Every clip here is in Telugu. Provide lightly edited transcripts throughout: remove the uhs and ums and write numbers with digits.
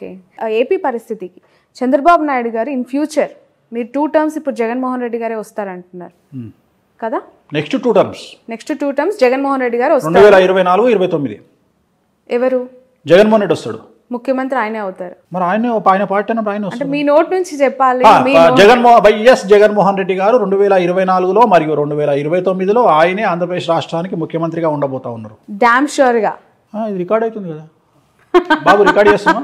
ఓకే. ఏపీ పరిస్థితికి చంద్రబాబు నాయుడు గారు ఇన్ ఫ్యూచర్ మీరు 2 టర్మ్స్ ఇప్పుడు జగన్మోహన్ రెడ్డి గారే వస్తారంటున్నారు కదా? నెక్స్ట్ 2 టర్మ్స్ జగన్మోహన్ రెడ్డి గారు వస్తారు. 2024-29 ఎవరు జగన్మోహన్ రెడ్డి వస్తాడు, ముఖ్యమంత్రి ఆయనే అవుతారు. మరి ఆయన పార్టీ అన్నప్పుడు ఆయన అంటే మీ నోట్ నుంచి చెప్పాలి. జగన్మోహన్ రెడ్డి గారు 2024లో మరియు 2029లో ఆయనే ఆంధ్రప్రదేశ్ రాష్ట్రానికి ముఖ్యమంత్రిగా ఉండబోతా ఉన్నారు. డామ్ షూర్ గా ఇది రికార్డ్ అవుతుంది కదా బాబు, రికార్డ్ చేస్తున్నా.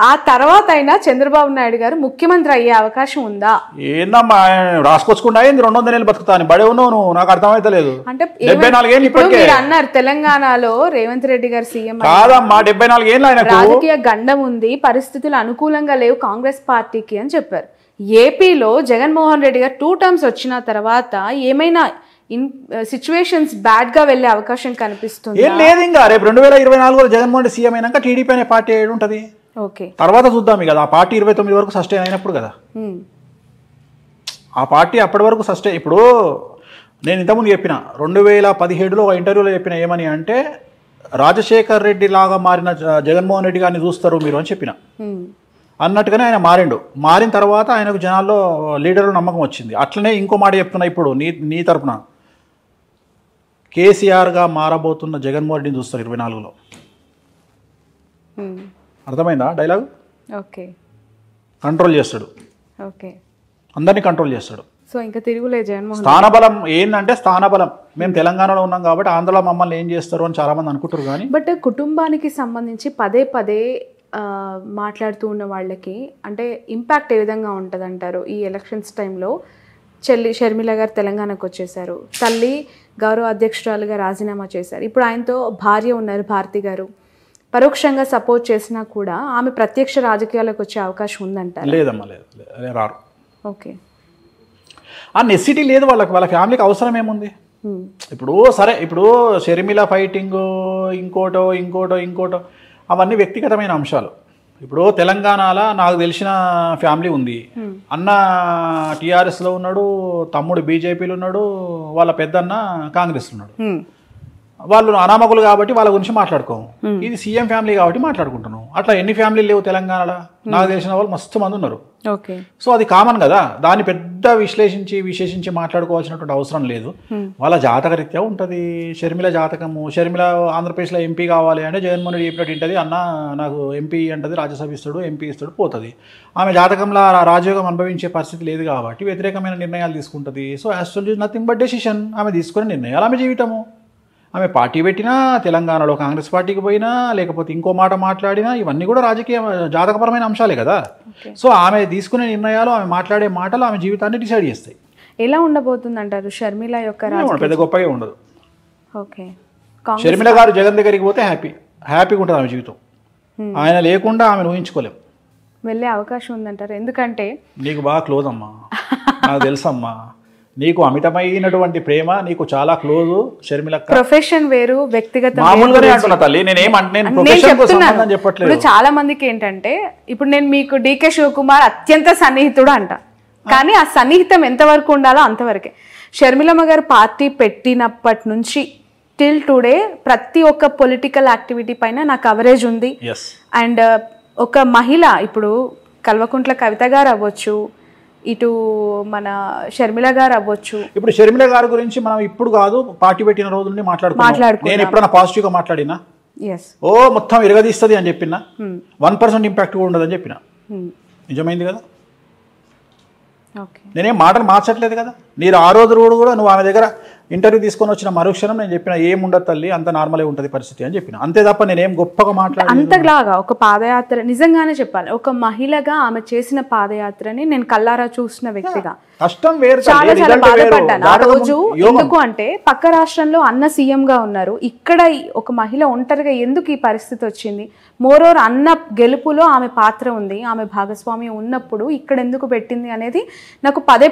ఆ తర్వాత అయినా చంద్రబాబు నాయుడు గారు ముఖ్యమంత్రి అయ్యే అవకాశం ఉందా? ఏందమ్మా రాసుకొచ్చుకుంటా అయింది 200 ఏళ్ళు బతుకుతాను బడే ఉన్నావు నువ్వు, నాకు అర్థమైతే లేదు. అంటే 74 ఏళ్ళు ఇప్పటికే అన్నారు తెలంగాణలో రేవంత్ రెడ్డి గారు సీఎం కాదమ్మా, 74 ఏళ్ళు ఆయన రాజకీయ గండం ఉంది, పరిస్థితులు అనుకూలంగా లేవు కాంగ్రెస్ పార్టీకి అని చెప్పారు. ఏపీలో జగన్మోహన్ రెడ్డి గారు 2 టర్మ్స్ వచ్చిన తర్వాత ఏమైనా సిచ్యువేషన్స్ బ్యాడ్ గా వెళ్లే అవకాశం కనిపిస్తుంది? ఏం లేదు, ఇంకా రేపు 2024లో జగన్మోహన్ రెడ్డి సీఎం అయినాక టీడీపీ అనే పార్టీ ఏడు ఉంటుంది. ఓకే, తర్వాత చూద్దాం కదా, ఆ పార్టీ 29 వరకు సస్టైన్ అయినప్పుడు కదా, ఆ పార్టీ అప్పటి వరకు సస్టైన్. ఇప్పుడు నేను ఇంతకుముందు చెప్పిన 2017లో ఒక ఇంటర్వ్యూలో చెప్పిన ఏమని అంటే, రాజశేఖర్ రెడ్డి లాగా మారిన జగన్మోహన్ రెడ్డి గారిని చూస్తారు మీరు అని చెప్పిన. అన్నట్టుగానే ఆయన మారిన తర్వాత ఆయనకు జనాల్లో లీడర్లు నమ్మకం వచ్చింది. అట్లనే ఇంకో మాట చెప్తున్నా ఇప్పుడు నీ తరపున, కేసీఆర్గా మారబోతున్న జగన్మోహన్ రెడ్డిని చూస్తారు 24లో. అర్థమైందా డైలాగ్? ఓకే, కంట్రోల్ చేస్తాడు, ఓకే, అందరినీ కంట్రోల్ చేస్తాడు. సో ఇంకా తిరుగులే జగన్మోహన్. స్థానబలం ఏంటంటే స్థానబలం, మేము తెలంగాణలో ఉన్నాం కాబట్టి ఆంధ్రలో మమ్మల్ని ఏం చేస్తారు అని చాలా మంది అనుకుంటారు. కానీ బట్ కుటుంబానికి సంబంధించి పదే పదే మాట్లాడుతూ ఉన్న వాళ్ళకి అంటే ఇంపాక్ట్ ఏ విధంగా ఉంటుంది అంటారు? ఈ ఎలక్షన్స్ టైంలో చెల్లి షర్మిల గారు తెలంగాణకు వచ్చేసారు, తల్లి గౌరవ అధ్యక్షురాలుగా రాజీనామా చేశారు, ఇప్పుడు ఆయనతో భార్య ఉన్నారు భారతి గారు, పరోక్షంగా సపోర్ట్ చేసినా కూడా ఆమె ప్రత్యక్ష రాజకీయాలకు వచ్చే అవకాశం ఉందంటారు? లేదమ్మా, లేదు, రారు. ఓకే, ఆ నెసిటీ లేదు వాళ్ళకి, వాళ్ళ ఫ్యామిలీకి అవసరం ఏముంది? ఇప్పుడు సరే, ఇప్పుడు షర్మిల ఫైటింగ్ ఇంకోటో అవన్నీ వ్యక్తిగతమైన అంశాలు. ఇప్పుడు తెలంగాణలో నాకు తెలిసిన ఫ్యామిలీ ఉంది, అన్న టీఆర్ఎస్లో ఉన్నాడు, తమ్ముడు బీజేపీలో ఉన్నాడు, వాళ్ళ పెద్దన్న కాంగ్రెస్లో ఉన్నాడు. వాళ్ళు అనామకులు కాబట్టి వాళ్ళ గురించి మాట్లాడుకోము. ఇది సీఎం ఫ్యామిలీ కాబట్టి మాట్లాడుకుంటున్నాం. అట్లా ఎన్ని ఫ్యామిలీలు లేవు తెలంగాణలో, నాకు తెలిసిన వాళ్ళు మస్తు మంది ఉన్నారు. ఓకే, సో అది కామన్ కదా, దాన్ని పెద్ద విశ్లేషించి మాట్లాడుకోవాల్సినటువంటి అవసరం లేదు. వాళ్ళ జాతకరీత్యా ఉంటుంది. షర్మిల జాతకము, షర్మిల ఆంధ్రప్రదేశ్లో ఎంపీ కావాలి అంటే జగన్మోహన్ రెడ్డి చెప్పినట్టు ఉంటుంది, అన్న నాకు ఎంపీ అంటది, రాజ్యసభ ఇస్తాడు, ఎంపీ ఇస్తాడు, పోతుంది. ఆమె జాతకంలో రాజయోగం అనుభవించే పరిస్థితి లేదు కాబట్టి వ్యతిరేకమైన నిర్ణయాలు తీసుకుంటుంది. So actually nothing but decision. ఆమె తీసుకునే నిర్ణయాలు ఆమె జీవితము. ఆమె పార్టీ పెట్టినా, తెలంగాణలో కాంగ్రెస్ పార్టీకి పోయినా, లేకపోతే ఇంకో మాట మాట్లాడినా, ఇవన్నీ కూడా రాజకీయ జాతకపరమైన అంశాలే కదా. సో ఆమె తీసుకునే నిర్ణయాలు, ఆమె మాట్లాడే మాటలు ఆమె జీవితాన్ని డిసైడ్ చేస్తాయి. ఎలా ఉండబోతుంది అంటారు షర్మిల యొక్క? పెద్ద గొప్పగా ఉండదు. ఓకే, షర్మిల గారు జగన్ దగ్గరికి పోతే హ్యాపీగా ఉంటుంది ఆమె జీవితం. ఆయన లేకుండా ఆమెను ఊహించుకోలేం. వెళ్ళే అవకాశం ఉందంటారు? ఎందుకంటే నీకు బాగా క్లోజ్ అమ్మా, నాకు తెలుసమ్మా, నీకు అమితమైనటువంటి ప్రేమ, నీకు చాలా క్లోజ్ షర్మిల. ప్రొఫెషన్ వేరు, వ్యక్తిగత మామూలుగానే అంటున్నా తల్లి, చెప్పట్లేదు. చాలా మందికి ఏంటంటే, ఇప్పుడు నేను మీకు డీకే శివకుమార్ అత్యంత సన్నిహితుడు అంట, కానీ ఆ సన్నిహితం ఎంతవరకు ఉండాలో అంతవరకే. షర్మిలమ్మ గారు పార్టీ పెట్టినప్పటి నుంచి టిల్ టుడే ప్రతి ఒక్క పొలిటికల్ యాక్టివిటీ పైన నా కవరేజ్ ఉంది. అండ్ ఒక మహిళ, ఇప్పుడు కల్వకుంట్ల కవిత గారు అవ్వచ్చు, ఇటు మన షర్మిల గారు అవ్వచ్చు. ఇప్పుడు షర్మిల గారి గురించి మనం ఇప్పుడు కాదు, పార్టీ పెట్టిన రోజు నుండి మాట్లాడుకుంటున్నాం. నేను ఎప్పుడైనా పాజిటివ్ గా మాట్లాడినా, ఓ మొత్తం ఇరగదీస్తుంది అని చెప్పినా, 1% ఇంపాక్ట్ కూడా ఉండదని చెప్పిన, నిజమైంది కదా. నేనేం మాటలు మార్చట్లేదు కదా. మీరు ఆ రోజు కూడా నువ్వు ఆమె దగ్గర ఇంటర్వ్యూ తీసుకొని వచ్చిన మరుక్షణం నేను చెప్పిన ఏముండదు తల్లి, అంత నార్మలే ఉంటుంది పరిస్థితి అని చెప్పిన, అంతే తప్ప నేనేం గొప్పగా మాట్లాడాను. అంతలాగా ఒక పాదయాత్ర, నిజంగానే చెప్పాలి, ఒక మహిళగా ఆమె చేసిన పాదయాత్రని నేను కల్లారా చూసిన వ్యక్తిగా కష్టం వేరు, చాలా చాలా బాధపడ్డాను ఆ రోజు. ఎందుకు అంటే పక్క రాష్ట్రంలో అన్న సీఎం గా ఉన్నారు, ఇక్కడ ఒక మహిళ ఒంటరిగా ఎందుకు ఈ పరిస్థితి వచ్చింది? మోరోవర్ అన్న గెలుపులో ఆమె పాత్ర ఉంది, ఆమె భాగస్వామి ఉన్నప్పుడు ఇక్కడ ఎందుకు పెట్టింది అనేది నాకు పదే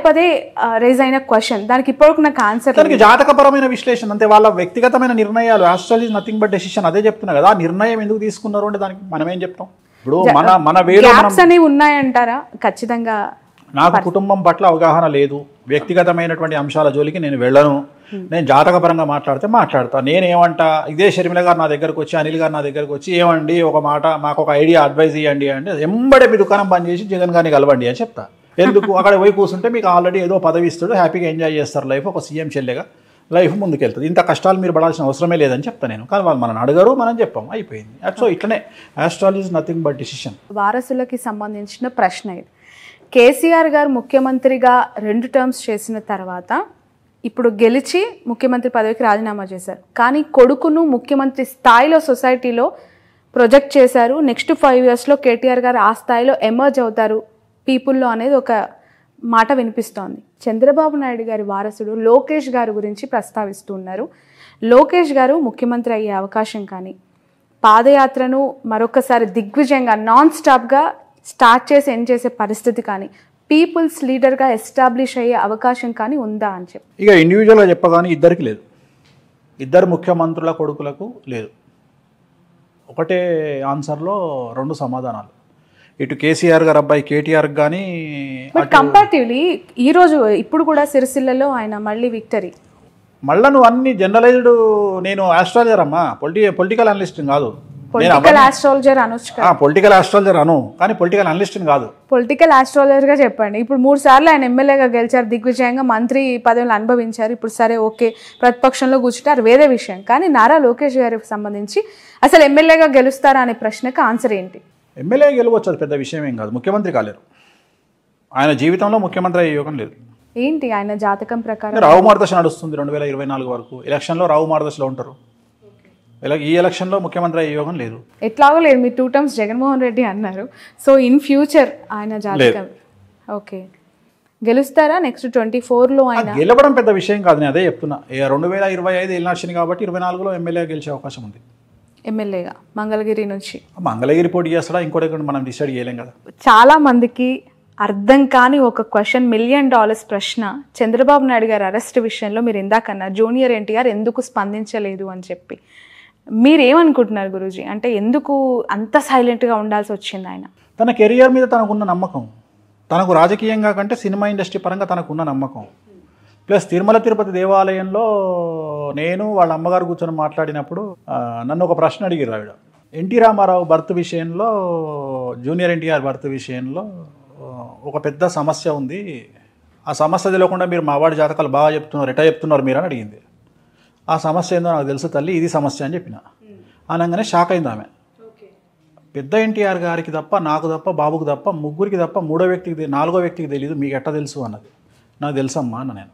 రేజ్ అయిన క్వశ్చన్. దానికి ఇప్పటివరకు నాకు ఆన్సర్. జాతకపరమైన విశ్లేషణ అంతే, వాళ్ళ వ్యక్తిగతమైన నిర్ణయాలు. Actually nothing but decision. అదే చెప్తున్నా కదా, ఆ నిర్ణయం ఎందుకు తీసుకున్నారు అంటే దానికి మనం ఏం చెప్తాం? ఇప్పుడు మన గ్యాప్స్ అనేవి ఉన్నాయంటారా? ఖచ్చితంగా నాకు కుటుంబం పట్ల అవగాహన లేదు, వ్యక్తిగతమైనటువంటి అంశాల జోలికి నేను వెళ్ళను. నేను జాతకపరంగా మాట్లాడతా. నేనేమంటా, ఇదే షర్మిల గారు నా దగ్గరకు వచ్చి, అనిల్ గారు నా దగ్గరకు వచ్చి, ఏమండి ఒక మాట మాకు ఒక ఐడియా అడ్వైజ్ ఇవ్వండి అంటే, ఎంబడే మీ దుకాణం బంద్ చేసి జగన్ గారిని కలవండి అని చెప్తా. ఎందుకు? అక్కడ పోయి కూర్చుంటే మీకు ఆల్రెడీ ఏదో పదవి ఇస్తాడు, హ్యాపీగా ఎంజాయ్ చేస్తారు లైఫ్, ఒక సీఎం చెల్లెగా లైఫ్ ముందుకెళ్తుంది. ఇంత కష్టాలు మీరు పడాల్సిన అవసరమే లేదని చెప్తాను నేను. కానీ వాళ్ళు మనం అడగరు, మనం చెప్పాం, అయిపోయింది. సో ఇట్లనే astrology is nothing but decision. వారసులకి సంబంధించిన ప్రశ్న ఇది. కేసీఆర్ గారు ముఖ్యమంత్రిగా 2 టర్మ్స్ చేసిన తర్వాత ఇప్పుడు గెలిచి ముఖ్యమంత్రి పదవికి రాజీనామా చేశారు. కానీ కొడుకును ముఖ్యమంత్రి స్థాయిలో సొసైటీలో ప్రొజెక్ట్ చేశారు. నెక్స్ట్ 5 yearsలో కేటీఆర్ గారు ఆ స్థాయిలో ఎమర్జ్ అవుతారు పీపుల్లో అనేది ఒక మాట వినిపిస్తోంది. చంద్రబాబు నాయుడు గారి వారసుడు లోకేష్ గారి గురించి ప్రస్తావిస్తున్నారు. లోకేష్ గారు ముఖ్యమంత్రి అయ్యే అవకాశం కానీ, పాదయాత్రను మరొకసారి దిగ్విజయంగా నాన్ స్టాప్గా స్టార్ట్ చేసి ఎండ్ చేసే పరిస్థితి కానీ, పీపుల్స్ లీడర్గా ఎస్టాబ్లిష్ అయ్యే అవకాశం కానీ ఉందా అని చెప్పి ఇక ఇండివిజువల్గా చెప్పగానే ఇద్దరికి లేదు, ఇద్దరు ముఖ్యమంత్రుల కొడుకులకు లేదు. ఒకటే ఆన్సర్లో 2 సమాధానాలు. ఇటు కేసీఆర్ గారు అబ్బాయి కేటీఆర్ కానీ, బట్ కంపారిటివ్లీ ఈరోజు ఇప్పుడు కూడా సిరిసిల్లలో ఆయన మళ్ళీ విక్టరీ. మళ్ళీ నువ్వు అన్ని జనరలైజ్డ్, నేను ఆస్ట్రాలజర్ అమ్మా, పొలిటికల్ అనలిస్ట్ కాదు. పొలిటికల్ ఆస్ట్రాలజర్ అనొచ్చు, పొలిటికల్ ఆస్ట్రాలజర్ అను, కానీ పొలిటికల్ అనలిస్ట్ కాదు. పొలిటికల్ ఆస్ట్రాలజర్ గా చెప్పండి. ఇప్పుడు 3 సార్లు ఆయన ఎమ్మెల్యేగా గెలిచారు, దిగ్విజయంగా మంత్రి పదవులు అనుభవించారు. ఇప్పుడు సరే ఓకే ప్రతిపక్షంలో కూర్చుంటారు, వేరే విషయం. కానీ నారా లోకేష్ గారికి సంబంధించి అసలు ఎమ్మెల్యేగా గెలుస్తారా అనే ప్రశ్నకు ఆన్సర్ ఏంటి? ఎమ్మెల్యే గెలవచ్చు, అది పెద్ద విషయం ఏం కాదు. ముఖ్యమంత్రి కాలేరు, ఆయన జీవితంలో ముఖ్యమంత్రి అయ్యే యోగం లేదు. ఏంటి ఆయన జాతకం ప్రకారం? రావు మార్గదర్శ నడుస్తుంది 2024 వరకు. ఎలక్షన్లో రావు మార్గదర్శలో ఉంటారు. ఈ ఎలక్షన్లో ముఖ్యమంత్రి అయ్యే యోగం లేదు. ఎట్లాగో లేదు. మీరు 2 టర్మ్స్ జగన్మోహన్ రెడ్డి అన్నారు. సో ఇన్ ఫ్యూచర్ ఆయన జాతకం ఓకే గెలుస్తారా నెక్స్ట్ 24లో? ఆయన గెలవడం పెద్ద విషయం కాదు, నేను అదే చెప్తున్నా. 2025 ఎలక్షన్ కాబట్టి 24లో ఎమ్మెల్యే గెలిచే అవకాశం ఉంది. ఎమ్మెల్యేగా మంగళగిరి నుంచి. మంగళగిరి పోటీ చేస్తాడా ఇంకోటి మనం డిసైడ్ చేయలేం కదా. చాలా మందికి అర్థం కాని ఒక క్వశ్చన్, $1 million ప్రశ్న. చంద్రబాబు నాయుడు గారి అరెస్ట్ విషయంలో మీరు ఇందాకన్నా జూనియర్ ఎన్టీఆర్ ఎందుకు స్పందించలేదు అని చెప్పి, మీరేమనుకుంటున్నారు గురూజీ? అంటే ఎందుకు అంత సైలెంట్గా ఉండాల్సి వచ్చింది ఆయన? తన కెరియర్ మీద తనకున్న నమ్మకం, తనకు రాజకీయంగా కంటే సినిమా ఇండస్ట్రీ పరంగా తనకున్న నమ్మకం, ప్లస్ తిరుమల తిరుపతి దేవాలయంలో నేను వాళ్ళ అమ్మగారు కూర్చొని మాట్లాడినప్పుడు నన్ను ఒక ప్రశ్న అడిగారు ఆవిడ. ఎన్టీ రామారావు బర్త్ విషయంలో, జూనియర్ ఎన్టీఆర్ బర్త్ విషయంలో ఒక పెద్ద సమస్య ఉంది, ఆ సమస్య తెలియకుండా మీరు మావాడి జాతకాలు బాగా చెప్తున్నారు, ఎటా చెప్తున్నారు మీరు అని అడిగింది. ఆ సమస్య ఏందో నాకు తెలుసు తల్లి, ఇది సమస్య అని చెప్పిన. అనగానే షాక్ అయింది ఆమె. పెద్ద ఎన్టీఆర్ గారికి తప్ప, నాకు తప్ప, బాబుకి తప్ప, ముగ్గురికి తప్ప 4వ వ్యక్తికి తెలియదు, మీకు ఎట్లా తెలుసు అన్నది. నాకు తెలుసమ్మా అన్న నేను.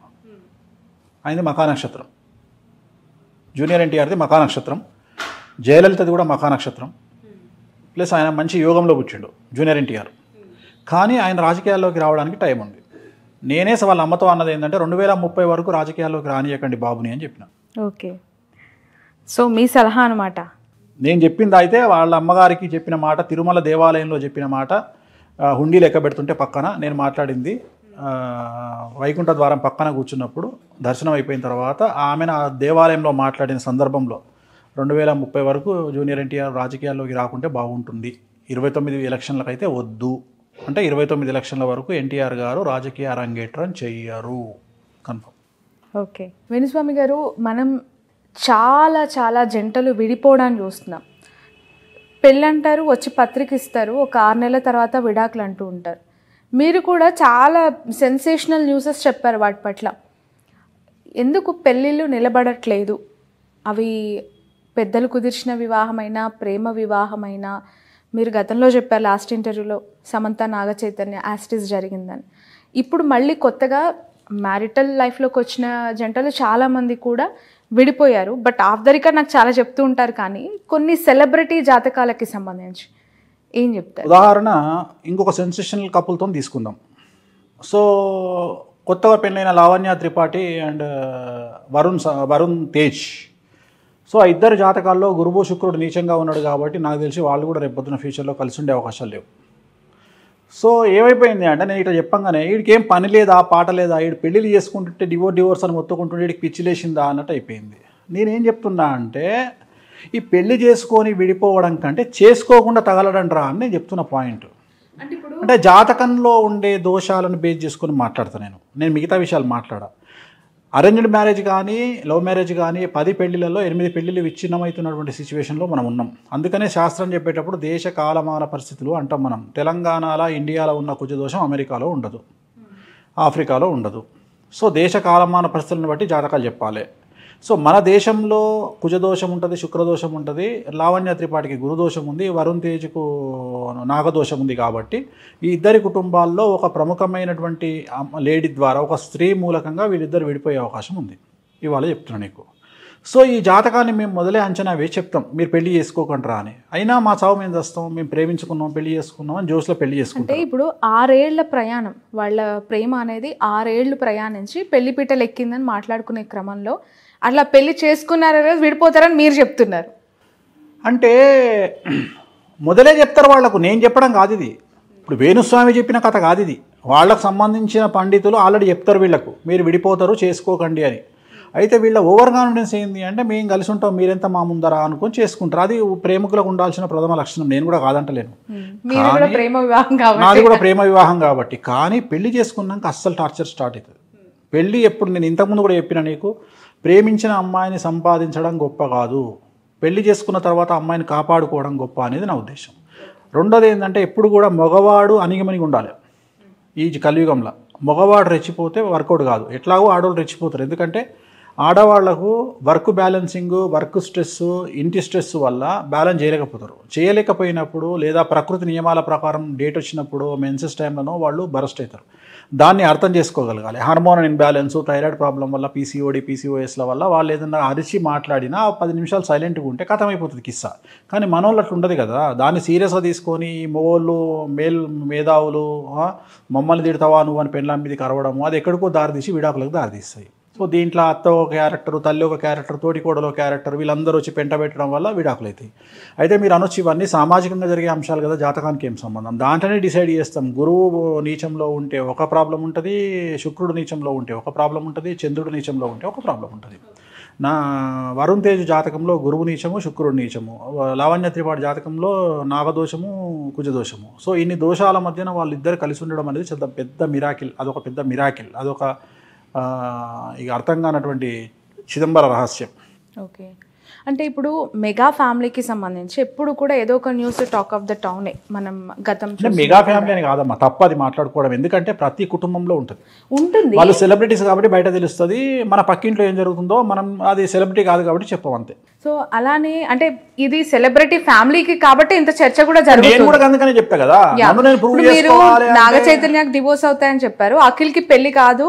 ఆయనది మఖా నక్షత్రం, జూనియర్ ఎన్టీఆర్ది మఖా నక్షత్రం, జయలలితది కూడా మఖా నక్షత్రం, ప్లస్ ఆయన మంచి యోగంలో పుట్టిండు జూనియర్ ఎన్టీఆర్. కానీ ఆయన రాజకీయాల్లోకి రావడానికి టైం ఉంది. నేనే వాళ్ళ అమ్మతో అన్నది ఏంటంటే 2030 వరకు రాజకీయాల్లోకి రానియకండి బాబుని అని చెప్పిన. ఓకే, సో మీ సలహా అనమాట. నేను చెప్పింది అయితే వాళ్ళ అమ్మగారికి చెప్పిన మాట, తిరుమల దేవాలయంలో చెప్పిన మాట, హుండీ లెక్క పెడుతుంటే పక్కన నేను మాట్లాడింది, వైకుంఠ ద్వారం పక్కన కూర్చున్నప్పుడు దర్శనం అయిపోయిన తర్వాత ఆమెను ఆ దేవాలయంలో మాట్లాడిన సందర్భంలో 2030 వరకు జూనియర్ ఎన్టీఆర్ రాజకీయాల్లోకి రాకుంటే బాగుంటుంది, 29 ఎలక్షన్లకు అయితే వద్దు అంటే 29 ఎలక్షన్ల వరకు ఎన్టీఆర్ గారు రాజకీయ అరంగేట్రం చెయ్యరు, కన్ఫర్మ్. ఓకే వేణుస్వామి గారు, మనం చాలా జంటలు విడిపోవడానికి చూస్తున్నాం. పెళ్ళంటారు, వచ్చి పత్రిక ఇస్తారు, ఒక 6 నెలల తర్వాత విడాకులు అంటూ ఉంటారు. మీరు కూడా చాలా సెన్సేషనల్ న్యూసెస్ చెప్పారు వాటి పట్ల. ఎందుకు పెళ్ళిళ్ళు నిలబడట్లేదు? అవి పెద్దలు కుదిర్చిన వివాహమైనా, ప్రేమ వివాహమైనా, మీరు గతంలో చెప్పారు లాస్ట్ ఇంటర్వ్యూలో సమంత నాగచైతన్య యాస్టిస్ జరిగిందని. ఇప్పుడు మళ్ళీ కొత్తగా మ్యారిటల్ లైఫ్లోకి వచ్చిన జంటలు చాలామంది కూడా విడిపోయారు. బట్ ఆఫ్ ద రికార్డ్ నాకు చాలా చెప్తూ ఉంటారు. కానీ కొన్ని సెలబ్రిటీ జాతకాలకి సంబంధించి ఏం చెప్తారు? ఉదాహరణ ఇంకొక సెన్సేషనల్ కపుల్తో తీసుకుందాం. సో కొత్తగా పెళ్ళైన లావణ్య త్రిపాఠి అండ్ వరుణ్ తేజ్. సో ఆ ఇద్దరు జాతకాల్లో గురువు శుక్రుడు నీచంగా ఉన్నాడు కాబట్టి నాకు తెలిసి వాళ్ళు కూడా రేపు పొద్దున ఫ్యూచర్లో కలిసి ఉండే అవకాశాలు లేవు. సో ఏమైపోయింది అంటే, నేను ఇట్లా చెప్పంగానే వీడికి ఏం పని లేదా, పాట లేదా, వీడు పెళ్ళిళ్ళు చేసుకుంటుంటే డివోర్స్ అని మొత్తుకుంటుంటే వీడికి పిచ్చి లేచిందా అన్నట్టు అయిపోయింది. నేనేం చెప్తున్నా అంటే, ఈ పెళ్లి చేసుకొని విడిపోవడం కంటే చేసుకోకుండా తగలడంట్రా అని నేను చెప్తున్న పాయింట్. అంటే జాతకంలో ఉండే దోషాలను బేస్ చేసుకొని మాట్లాడతాను నేను మిగతా విషయాలు మాట్లాడా. అరేంజ్డ్ మ్యారేజ్ కానీ లవ్ మ్యారేజ్ కానీ 10 పెళ్లిలలో 8 పెళ్లిళ్ళు విచ్ఛిన్నమవుతున్నటువంటి సిచ్యువేషన్లో మనం ఉన్నాం. అందుకనే శాస్త్రం చెప్పేటప్పుడు దేశ కాలమాన పరిస్థితులు అంటాం మనం. తెలంగాణలో ఇండియాలో ఉన్న కుజదోషం అమెరికాలో ఉండదు, ఆఫ్రికాలో ఉండదు. సో దేశ కాలమాన పరిస్థితులను బట్టి జాతకాలు చెప్పాలి. సో మన దేశంలో కుజదోషం ఉంటుంది, శుక్రదోషం ఉంటుంది, లావణ్య త్రిపాఠికి గురుదోషం ఉంది, వరుణ్ తేజ్కు నాగదోషం ఉంది. కాబట్టి ఈ ఇద్దరి కుటుంబాల్లో ఒక ప్రముఖమైనటువంటి లేడీ ద్వారా, ఒక స్త్రీ మూలకంగా వీళ్ళిద్దరు విడిపోయే అవకాశం ఉంది. ఇవాళ చెప్తున్నాను నీకు. సో ఈ జాతకాన్ని మేము మొదలే అంచనా వేసి చెప్తాం, మీరు పెళ్లి చేసుకోకంటారా అని. అయినా మా చావు మేము చేస్తాం, మేము ప్రేమించుకున్నాం, పెళ్లి చేసుకున్నాం అని జోస్లో పెళ్లి చేసుకుంటాం. అంటే ఇప్పుడు 6 ఏళ్ల ప్రయాణం, వాళ్ళ ప్రేమ అనేది 6 ఏళ్ళు ప్రయాణించి పెళ్లి పీటలు ఎక్కిందని మాట్లాడుకునే క్రమంలో అట్లా పెళ్లి చేసుకున్నారా విడిపోతారని మీరు చెప్తున్నారు. అంటే మొదలే చెప్తారు వాళ్ళకు, నేను చెప్పడం కాదు ఇది. ఇప్పుడు వేణుస్వామి చెప్పిన కథ కాదు ఇది. వాళ్ళకు సంబంధించిన పండితులు ఆల్రెడీ చెప్తారు వీళ్ళకు, మీరు విడిపోతారు చేసుకోకండి అని. అయితే వీళ్ళ ఓవర్ కాన్ఫిడెన్స్ ఏంది అంటే, మేము కలిసి ఉంటాం, మీరెంత మా ముందరా అనుకొని చేసుకుంటారు. అది ప్రేమికులకు ఉండాల్సిన ప్రథమ లక్షణం, నేను కూడా కాదంటలేను. నాది కూడా ప్రేమ వివాహం కాబట్టి. కానీ పెళ్లి చేసుకున్నాక అస్సలు టార్చర్ స్టార్ట్ అవుతుంది. పెళ్ళి ఎప్పుడు, నేను ఇంతకుముందు కూడా చెప్పిన నీకు, ప్రేమించిన అమ్మాయిని సంపాదించడం గొప్ప కాదు, పెళ్లి చేసుకున్న తర్వాత అమ్మాయిని కాపాడుకోవడం గొప్ప అనేది నా ఉద్దేశం. రెండోది ఏంటంటే, ఎప్పుడు కూడా మగవాడు అణిగిమణిగి ఉండాలి. ఈ కలియుగంలో మగవాడు రెచ్చిపోతే వర్కౌట్ కాదు. ఎట్లాగో ఆడవాళ్ళు రెచ్చిపోతారు. ఎందుకంటే ఆడవాళ్లకు వర్క్ బ్యాలెన్సింగ్, వర్క్ స్ట్రెస్, ఇంటి స్ట్రెస్ వల్ల బ్యాలెన్స్ చేయలేకపోయినప్పుడు లేదా ప్రకృతి నియమాల ప్రకారం డేట్ వచ్చినప్పుడు మెన్సెస్ టైంలో వాళ్ళు బరస్ట్ అవుతారు. దాన్ని అర్థం చేసుకోగలగాలి. హార్మోన్ ఇన్బ్యాలెన్స్, థైరాయిడ్ ప్రాబ్లం వల్ల, పీసీఓఎస్ల వల్ల వాళ్ళు ఏదైనా అరిచి మాట్లాడినా 10 నిమిషాలు సైలెంట్గా ఉంటే కథమైపోతుంది కిస్సా. కానీ మనోళ్ళు అట్లా ఉండదు కదా. దాన్ని సీరియస్గా తీసుకొని మగోళ్ళు మేధావులు మమ్మల్ని తిడతావా నువ్వు అని పెళ్ళాం మీదకి అరవడము, అది ఎక్కడికో దారితీసి విడాకులకు దారితీస్తాయి. సో దీంట్లో అత్త ఒక క్యారెక్టర్, తల్లి ఒక క్యారెక్టర్, తోటికోడలో క్యారెక్టర్, వీళ్ళందరూ వచ్చి పెంట పెట్టడం వల్ల విడాకులు అవుతాయి. అయితే మీరు అనొచ్చు ఇవన్నీ సామాజికంగా జరిగే అంశాలు కదా, జాతకానికి ఏం సంబంధం? దాంట్లోనే డిసైడ్ చేస్తాం. గురువు నీచంలో ఉంటే ఒక ప్రాబ్లం ఉంటుంది, శుక్రుడు నీచంలో ఉంటే ఒక ప్రాబ్లం ఉంటుంది, చంద్రుడు నీచంలో ఉంటే ఒక ప్రాబ్లం ఉంటుంది. నా వరుణ్ తేజ్ జాతకంలో గురువు నీచము, శుక్రుడు నీచము, లావణ్య త్రిపాఠి జాతకంలో నాగదోషము, కుజదోషము. సో ఇన్ని దోషాల మధ్యన వాళ్ళిద్దరు కలిసి ఉండడం అనేది చాలా పెద్ద మిరాకిల్. అదొక పెద్ద మిరాకిల్, అదొక ఇక అర్థం కానటువంటి చిదంబర రహస్యం. ఓకే. అంటే ఇప్పుడు మెగా ఫ్యామిలీకి సంబంధించి ఎప్పుడు కూడా ఏదో ఒక న్యూస్ టాక్ ఆఫ్ ద టౌనే. మనం గతం మెగా ఫ్యామిలీ అని కాదమ్మా, తప్పది మాట్లాడుకోవడం. ఎందుకంటే ప్రతి కుటుంబంలో ఉంటుంది. వాళ్ళు సెలబ్రిటీస్ కాబట్టి బయట తెలుస్తుంది. మన పక్కింట్లో ఏం జరుగుతుందో మనం, అది సెలబ్రిటీ కాదు కాబట్టి చెప్పం అంతే. సో అలానే అంటే ఇది సెలబ్రిటీ ఫ్యామిలీకి కాబట్టి ఇంత చర్చ కూడా జరుగుతుంది. నేను కూడా అందుకనే చెప్తా కదా. మీరు నాగ చైతన్యకి డివోర్స్ అవుతాయని చెప్పారు, అఖిల్ కి పెళ్లి కాదు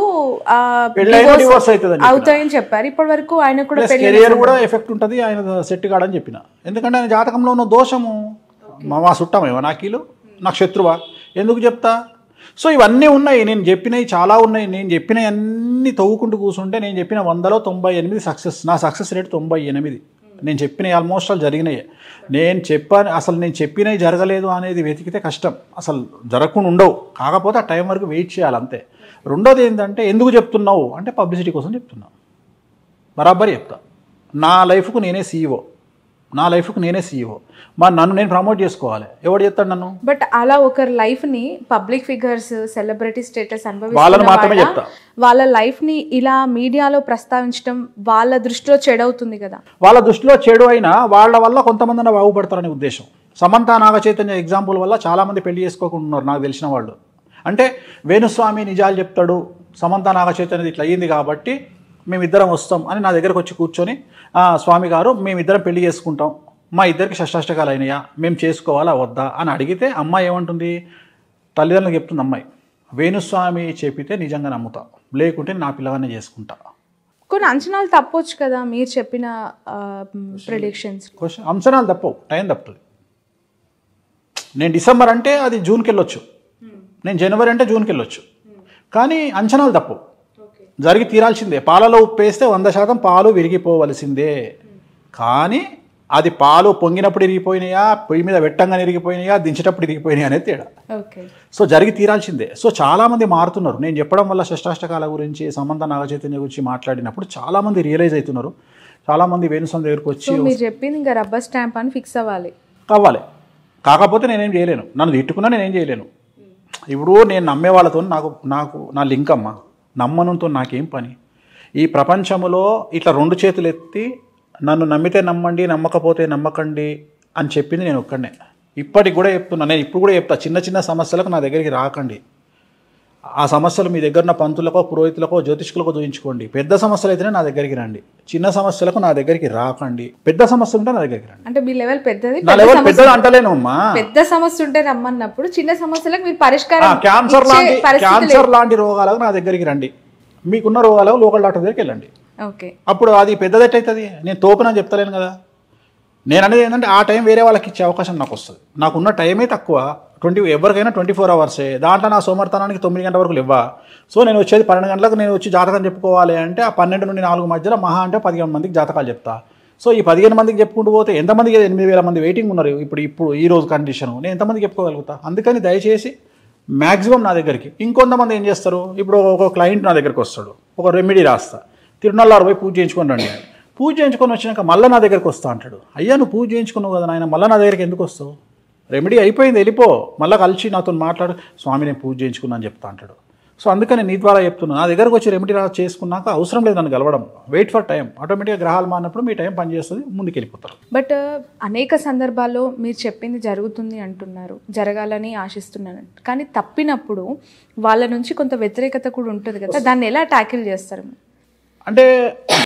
డివోర్స్ అవుతాయని చెప్పారు. ఇప్పటి వరకు ఆయన కూడా కెరియర్ కూడా ఎఫెక్ట్ ఉంటుంది, ఆయన సెట్ కాడని చెప్పిన. ఎందుకంటే ఆయన జాతకంలో ఉన్న దోషము, మా చుట్టమేవా నాకీలు, నాకు శత్రువా, ఎందుకు చెప్తా? సో ఇవన్నీ ఉన్నాయి, నేను చెప్పినవి చాలా ఉన్నాయి. నేను చెప్పినవి అన్నీ తవ్వుకుంటూ కూర్చుంటే నేను చెప్పిన 100లో 98 సక్సెస్. నా సక్సెస్ రేట్ 98. నేను చెప్పినవి ఆల్మోస్ట్ ఆల్ జరిగినాయి. అసలు నేను చెప్పినవి జరగలేదు అనేది వెతికితే కష్టం, అసలు జరగకుండా ఉండవు. కాకపోతే ఆ టైం వరకు వెయిట్ చేయాలి అంతే. రెండోది ఏంటంటే, ఎందుకు చెప్తున్నావు అంటే పబ్లిసిటీ కోసం చెప్తున్నావు. బరాబర్ చెప్తా. నా లైఫ్కు నేనే సీఈఓ. మరి నన్ను నేను ప్రమోట్ చేసుకోవాలి, ఎవడు చెప్తాడు నన్ను? బట్ అలా ఒకరి లైఫ్ ని పబ్లిక్ ఫిగర్స్, సెలబ్రిటీ స్టేటస్ వాళ్ళని మాత్రమే చెప్తా. వాళ్ళ లైఫ్ ని ఇలా మీడియాలో ప్రస్తావించడం వాళ్ళ దృష్టిలో చెడు అవుతుంది కదా. వాళ్ళ దృష్టిలో చెడు అయినా వాళ్ళ వల్ల కొంతమంది బాగుపడతారనే ఉద్దేశం. సమంత, నాగ చైతన్య ఎగ్జాంపుల్ వల్ల చాలా మంది పెళ్లి చేసుకోకుండా ఉన్నారు నాకు తెలిసిన వాళ్ళు. అంటే వేణుస్వామి నిజాలు చెప్తాడు, సమంత నాగ చైతన్యది ఇట్లా అయ్యింది కాబట్టి మేమిద్దరం వస్తాం అని నా దగ్గరకు వచ్చి కూర్చొని, స్వామి గారు మేమిద్దరం పెళ్లి చేసుకుంటాం, మా ఇద్దరికి షష్టాష్టకాలు అయినాయా, మేము చేసుకోవాలా వద్దా అని అడిగితే అమ్మాయి ఏమంటుంది? తల్లిదండ్రులకు చెప్తుంది అమ్మాయి, వేణుస్వామి చెప్పితే నిజంగా నమ్ముతా, లేకుంటే నా పిల్లగానే చేసుకుంటా. కొన్ని అంచనాలు తప్పొచ్చు కదా మీరు చెప్పిన ప్రెడిక్షన్స్. అంచనాలు తప్పవు, టైం తప్పుతుంది. నేను డిసెంబర్ అంటే అది జూన్కి వెళ్ళొచ్చు, నేను జనవరి అంటే జూన్కి వెళ్ళొచ్చు, కానీ అంచనాలు తప్పవు, జరిగి తీరాల్సిందే. పాలలో ఉప్పు వేస్తే 100% పాలు విరిగిపోవలసిందే. కానీ అది పాలు పొంగినప్పుడు ఇరిగిపోయినాయా, పొయ్యి మీద వెట్టంగా ఇరిగిపోయినాయా, దించేటప్పుడు ఇరిగిపోయినాయా అనేది తేడా. సో జరిగి తీరాల్సిందే. సో చాలామంది మారుతున్నారు. నేను చెప్పడం వల్ల షష్టాష్టకాల గురించి, సమంత నాగ చైతన్య గురించి మాట్లాడినప్పుడు చాలామంది రియలైజ్ అవుతున్నారు. చాలామంది వేణుస్వామి దగ్గరకు వచ్చి మీరు చెప్పింది ఇంకా రబ్బర్ స్టాంప్ అని ఫిక్స్ అవ్వాలి. కాకపోతే నేనేం చేయలేను, నన్ను తిట్టుకున్నా నేనేం చేయలేను. ఇప్పుడు నేను నమ్మే వాళ్ళతో నాకు నా లింక్ అమ్మ, నమ్మనంతో నాకేం పని? ఈ ప్రపంచంలో ఇట్లా 2 చేతులు ఎత్తి నన్ను నమ్మితే నమ్మండి, నమ్మకపోతే నమ్మకండి అని చెప్పింది నేను ఒక్కడనే. ఇప్పటికి కూడా చెప్తున్నా, నేను ఇప్పుడు కూడా చెప్తా, చిన్న చిన్న సమస్యలకు నా దగ్గరికి రాకండి. ఆ సమస్యలు మీ దగ్గర ఉన్న పంతులకో, పురోహితులకో, జ్యోతిష్కులకో చూపించుకోండి. పెద్ద సమస్యలు అయితేనే నా దగ్గరికి రండి. చిన్న సమస్యలకు నా దగ్గరికి రాకండి. పెద్ద సమస్య ఉంటే నా దగ్గరికి రండి. అంటే మీ లెవెల్ పెద్దది, నా లెవెల్ పెద్దది అంటలేను అమ్మా. పెద్ద సమస్య ఉంటే రమ్మన్నప్పుడు చిన్న సమస్యలకు మీరు పరిష్కారం క్యాన్సర్ లాంటి రోగాలకు నా దగ్గరికి రండి. మీకున్న రోగాలకు లోకల్ డాక్టర్ దగ్గరికి వెళ్ళండి. ఓకే, అప్పుడు అది పెద్దది ఎట్టయితుంది? నేను తోపునని చెప్తలేను కదా. నేను అనేది ఏంటంటే ఆ టైం వేరే వాళ్ళకి ఇచ్చే అవకాశం నాకు వస్తుంది. నాకున్న టైమే తక్కువ. ఎవరికైనా 24 అవర్సే. దాంట్లో నా సోమవారతనానికి 9 గంటల వరకు లేవా. సో నేను వచ్చేది 12 గంటలకు నేను వచ్చి జాతకం చెప్పుకోవాలి అంటే ఆ 12 నుండి 4 మధ్యలో మహా అంటే 15 మందికి జాతకాలు చెప్తా. సో ఈ 15 మందికి చెప్పుకుంటూ పోతే ఎంతమందికి 8,000 మంది వెయిటింగ్ ఉన్నారు ఇప్పుడు ఈ రోజు కండిషన్. నేను ఎంతమందికి చెప్పుకోగలుగుతా? అందుకని దయచేసి మ్యాక్సిమం నా దగ్గరికి. ఇంకొంతమంది ఏం చేస్తారు, ఇప్పుడు ఒక క్లయింట్ నా దగ్గరికి వస్తాడు, ఒక రెమెడీ రాస్తా, తిరునల్లారు పోయి పూజ చేయించుకొని రండి. పూజ చేయించుకొని వచ్చినాక మళ్ళీ నా దగ్గరికి వస్తా అంటాడు. అయ్యా నువ్వు పూజ చేయించుకున్నావు కదా నాయన, మళ్ళీ నా దగ్గరికి ఎందుకు వస్తావు? రెమెడీ అయిపోయింది, వెళ్ళిపో. మళ్ళీ కలిసి నాతో మాట్లాడు, స్వామి నేను పూజ చేయించుకున్నా అని చెప్తా అంటాడు. సో అందుకని నీ ద్వారా చెప్తున్నా, నా దగ్గరకు వచ్చి రెమెడీ చేసుకున్నాక అవసరం లేదు నన్ను కలవడం. Wait for time. ఆటోమేటిక్గా గ్రహాలు మారినప్పుడు మీ టైం పనిచేస్తుంది, ముందుకు వెళ్ళిపోతారు. బట్ అనేక సందర్భాల్లో మీరు చెప్పింది జరుగుతుంది అంటున్నారు, జరగాలని ఆశిస్తున్నాను, కానీ తప్పినప్పుడు వాళ్ళ నుంచి కొంత వ్యతిరేకత కూడా ఉంటుంది కదా, దాన్ని ఎలా ట్యాకిల్ చేస్తారు? అంటే